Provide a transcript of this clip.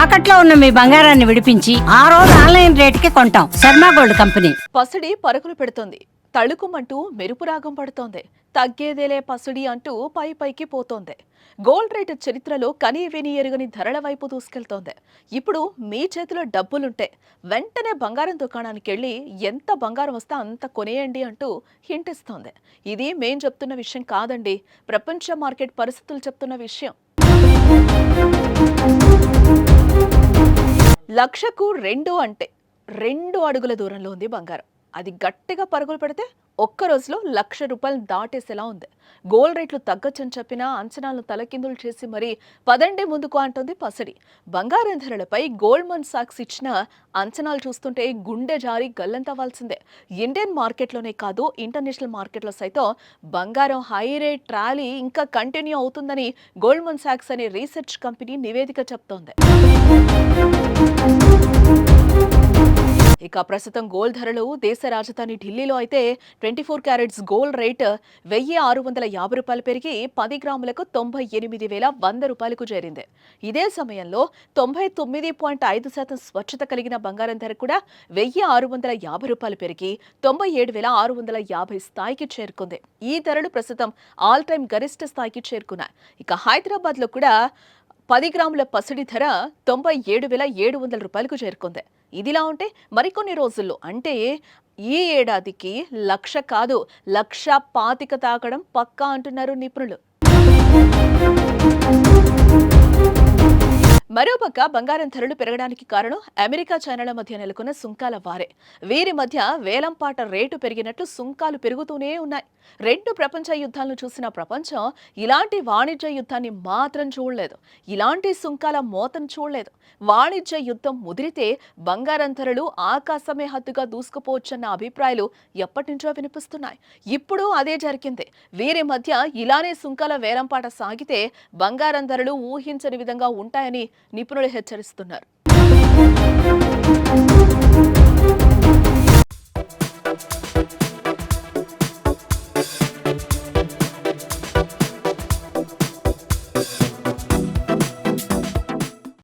తాకట్లో ఉన్న మీ బంగారాన్ని విడిపించి ఆ రోజు ఆన్లైన్ రేటుకి కొంటాం. Sharma gold company. పసిడి పరుగులు పెడుతోంది. తళుకుమంటూ మెరుపు రాగం పడుతోంది. తగ్గేదేలే పసిడి అంటూ పైకి పోతోంది. గోల్డ్ రేటు చరిత్రలో కనీ విని ఎరుగని ధరల వైపు దూసుకెళ్తోంది. ఇప్పుడు మీ చేతిలో డబ్బులుంటే వెంటనే బంగారం దుకాణానికి వెళ్ళి ఎంత బంగారం వస్తే అంత కొనేయండి అంటూ హింట్ ఇస్తోంది. ఇది మేం చెప్తున్న విషయం కాదండి, ప్రపంచ మార్కెట్ పరిస్థితులు చెప్తున్న విషయం. లక్షకు 2 అంటే 2 అడుగుల దూరంలో ఉంది బంగారం. అది గట్టిగా పరుగులు పెడితే ఒక్క రోజులో ₹1,00,000 దాటేసేలా ఉంది. గోల్డ్ రేట్లు తగ్గొచ్చని చెప్పినా అంచనాలను తలకిందులు చేసి మరీ పదండి ముందుకు అంటోంది పసిడి. బంగారం ధరలపై గోల్డ్మన్ సాక్స్ ఇచ్చిన అంచనాలు చూస్తుంటే గుండె జారి గల్లంతవ్వాల్సిందే. ఇండియన్ మార్కెట్లోనే కాదు, ఇంటర్నేషనల్ మార్కెట్లో సైతం బంగారం హై రేట్ ర్యాలీ ఇంకా కంటిన్యూ అవుతుందని గోల్డ్మన్ సాక్స్ అనే రీసెర్చ్ కంపెనీ నివేదిక చెప్తోంది. ఇక ప్రస్తుతం గోల్డ్ ధరలు దేశ రాజధాని ఢిల్లీలో అయితే 24 క్యారెట్స్ గోల్డ్ రేట్ ₹1,650 పెరిగి 10 గ్రాములకు ₹98,100కు చేరింది. ఇదే సమయంలో 99.5% స్వచ్ఛత కలిగిన బంగారం ధర కూడా ₹1,650 పెరిగి 97,650 స్థాయికి చేరుకుంది. ఈ ధరలు ప్రస్తుతం ఆల్ టైమ్ గరిష్ట స్థాయికి చేరుకున్నాయి. ఇక హైదరాబాద్ లో కూడా 10 గ్రాముల పసిడి ధర ₹97,700కు చేరుకుంది. ఇదిలా ఉంటే మరికొన్ని రోజుల్లో అంటే ఈ ఏడాదికి 1,00,000 కాదు, 1,25,000 తాకడం పక్కా అంటున్నారు నిపుణులు. మరోపక్క బంగారం ధరలు పెరగడానికి కారణం అమెరికా చైనాల మధ్య నెలకొన్న సుంకాల వారే. వీరి మధ్య వేలంపాట రేటు పెరిగినట్లు సుంకాలు పెరుగుతూనే ఉన్నాయి. 2 ప్రపంచ యుద్ధాలను చూసిన ప్రపంచం ఇలాంటి వాణిజ్య యుద్ధాన్ని మాత్రం చూడలేదు, ఇలాంటి సుంకాల మోతను చూడలేదు. వాణిజ్య యుద్ధం ముదిరితే బంగారం ధరలు ఆకాశమే హద్దుగా దూసుకుపోవచ్చన్న అభిప్రాయాలు ఎప్పటి నుంచో వినిపిస్తున్నాయి. ఇప్పుడు అదే జరిగింది. వీరి మధ్య ఇలానే సుంకాల వేలంపాట సాగితే బంగారం ధరలు ఊహించని విధంగా ఉంటాయని నిపుణులు హెచ్చరిస్తున్నారు.